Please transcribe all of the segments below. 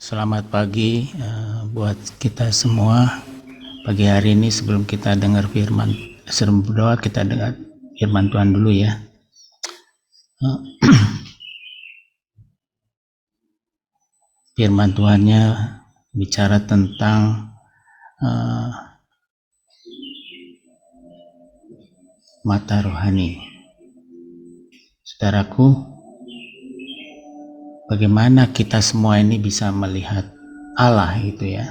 Selamat pagi buat kita semua. Pagi hari ini sebelum kita dengar firman, sebelum berdoa kita dengar firman Tuhan dulu ya. Firman Tuhannya bicara tentang mata rohani. Saudaraku, bagaimana kita semua ini bisa melihat Allah itu ya.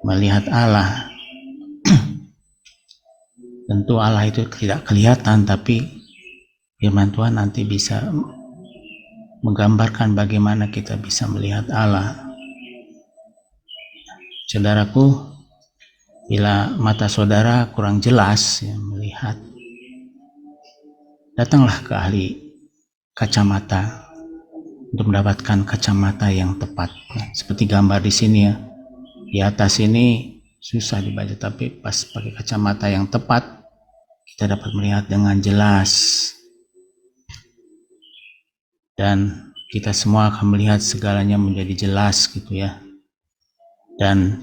Melihat Allah. Tentu Allah itu tidak kelihatan, tapi firman Tuhan nanti bisa menggambarkan bagaimana kita bisa melihat Allah. Saudaraku, bila mata saudara kurang jelas ya, melihat, datanglah ke ahli kacamata untuk mendapatkan kacamata yang tepat. Seperti gambar di sini ya, di atas ini susah dibaca, tapi pas pakai kacamata yang tepat kita dapat melihat dengan jelas, dan kita semua akan melihat segalanya menjadi jelas gitu ya. Dan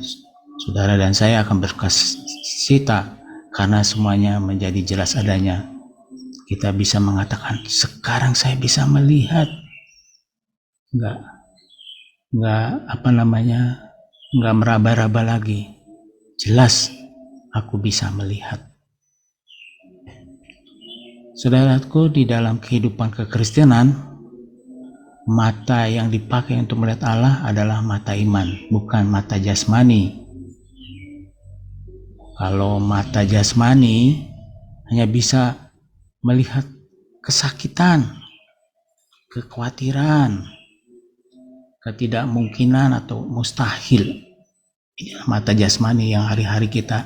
saudara dan saya akan berkasita karena semuanya menjadi jelas adanya. Kita bisa mengatakan, sekarang saya bisa melihat. Enggak meraba-raba lagi. Jelas aku bisa melihat. Saudaraku, di dalam kehidupan kekristenan, mata yang dipakai untuk melihat Allah adalah mata iman, bukan mata jasmani. Kalau mata jasmani hanya bisa melihat kesakitan, kekhawatiran, ketidakmungkinan atau mustahil. Inilah mata jasmani yang hari-hari kita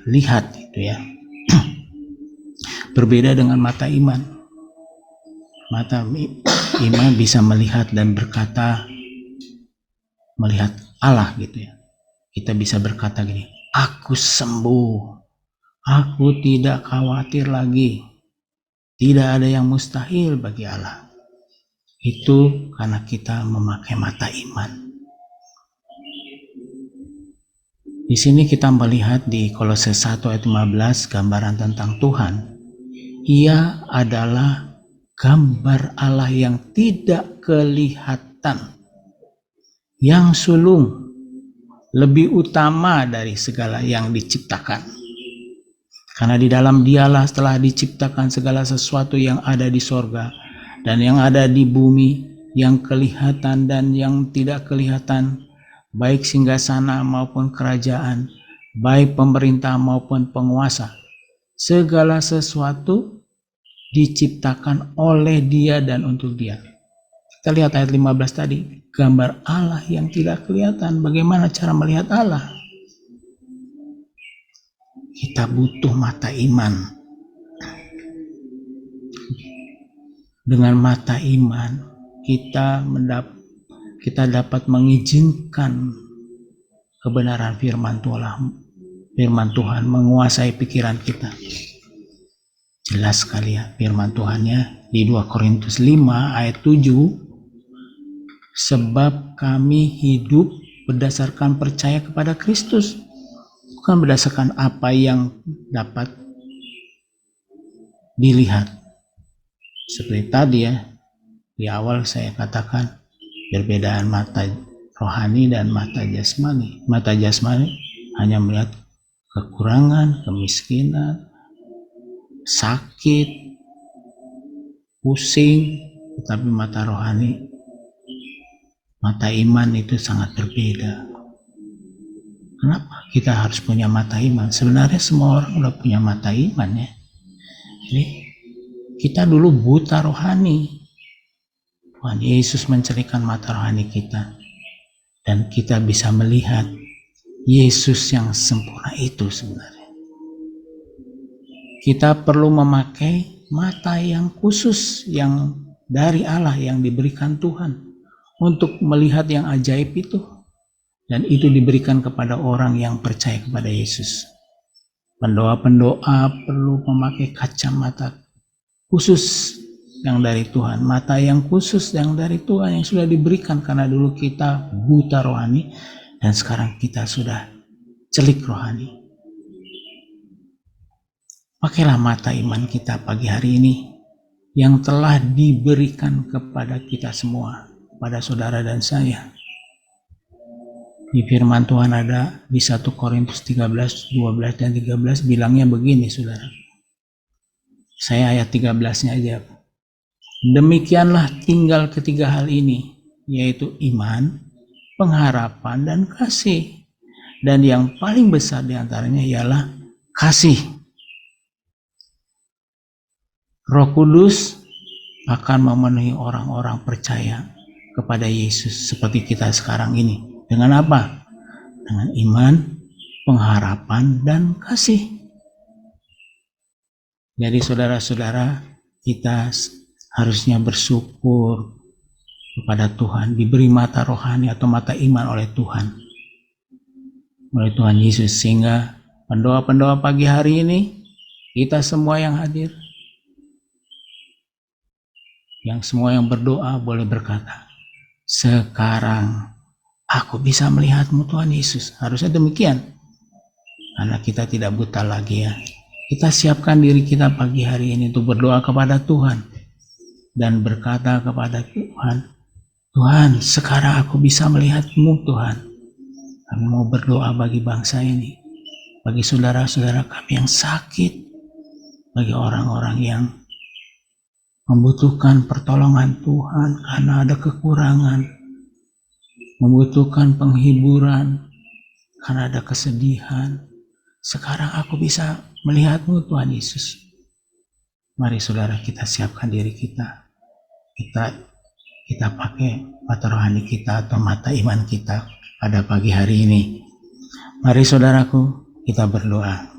lihat itu ya. Berbeda dengan mata iman. Mata iman bisa melihat dan berkata, melihat Allah gitu ya. Kita bisa berkata gini, aku sembuh, aku tidak khawatir lagi, tidak ada yang mustahil bagi Allah. Itu karena kita memakai mata iman. Di sini kita melihat di Kolose 1 ayat 15 gambaran tentang Tuhan. Ia adalah gambar Allah yang tidak kelihatan, yang sulung, lebih utama dari segala yang diciptakan. Karena di dalam Dialah telah diciptakan segala sesuatu yang ada di sorga dan yang ada di bumi, yang kelihatan dan yang tidak kelihatan, baik singgasana maupun kerajaan, baik pemerintah maupun penguasa. Segala sesuatu diciptakan oleh Dia dan untuk Dia. Kita lihat ayat 15 tadi, gambar Allah yang tidak kelihatan. Bagaimana cara melihat Allah? Kita butuh mata iman. Dengan mata iman, kita dapat mengizinkan kebenaran firman Tuhan menguasai pikiran kita. Jelas sekali ya firman Tuhannya di 2 Korintus 5 ayat 7. Sebab kami hidup berdasarkan percaya kepada Kristus, bukan berdasarkan apa yang dapat dilihat. Seperti tadi ya, di awal saya katakan perbedaan mata rohani dan mata jasmani. Mata jasmani hanya melihat kekurangan, kemiskinan, sakit, pusing, tetapi mata rohani, mata iman itu sangat berbeda. Kenapa kita harus punya mata iman? Sebenarnya semua orang udah punya mata iman ya. Jadi kita dulu buta rohani. Tuhan Yesus mencerikan mata rohani kita, dan kita bisa melihat Yesus yang sempurna itu sebenarnya. Kita perlu memakai mata yang khusus yang dari Allah yang diberikan Tuhan untuk melihat yang ajaib itu, dan itu diberikan kepada orang yang percaya kepada Yesus. Pendoa-pendoa perlu memakai kacamata khusus yang dari Tuhan, mata yang khusus yang dari Tuhan yang sudah diberikan karena dulu kita buta rohani dan sekarang kita sudah celik rohani. Pakailah mata iman kita pagi hari ini yang telah diberikan kepada kita semua, pada saudara dan saya. Di firman Tuhan ada di 1 Korintus 13, 12 dan 13 bilangnya begini, saudara. Saya ayat 13-nya aja. Demikianlah tinggal ketiga hal ini, yaitu iman, pengharapan, dan kasih. Dan yang paling besar diantaranya ialah kasih. Roh Kudus akan memenuhi orang-orang percaya kepada Yesus seperti kita sekarang ini. Dengan apa? Dengan iman, pengharapan, dan kasih. Jadi saudara-saudara, kita harusnya bersyukur kepada Tuhan, diberi mata rohani atau mata iman oleh Tuhan. Oleh Tuhan Yesus, sehingga pendoa-pendoa pagi hari ini, kita semua yang hadir, yang semua yang berdoa boleh berkata, sekarang aku bisa melihat-Mu Tuhan Yesus. Harusnya demikian. Karena kita tidak buta lagi ya. Kita siapkan diri kita pagi hari ini untuk berdoa kepada Tuhan. Dan berkata kepada Tuhan, Tuhan sekarang aku bisa melihat-Mu Tuhan. Kami mau berdoa bagi bangsa ini. Bagi saudara-saudara kami yang sakit. Bagi orang-orang yang membutuhkan pertolongan Tuhan karena ada kekurangan. Membutuhkan penghiburan karena ada kesedihan. Sekarang aku bisa melihat-Mu Tuhan Yesus. Mari saudara kita siapkan diri kita. Kita pakai mata rohani kita atau mata iman kita pada pagi hari ini. Mari saudaraku kita berdoa.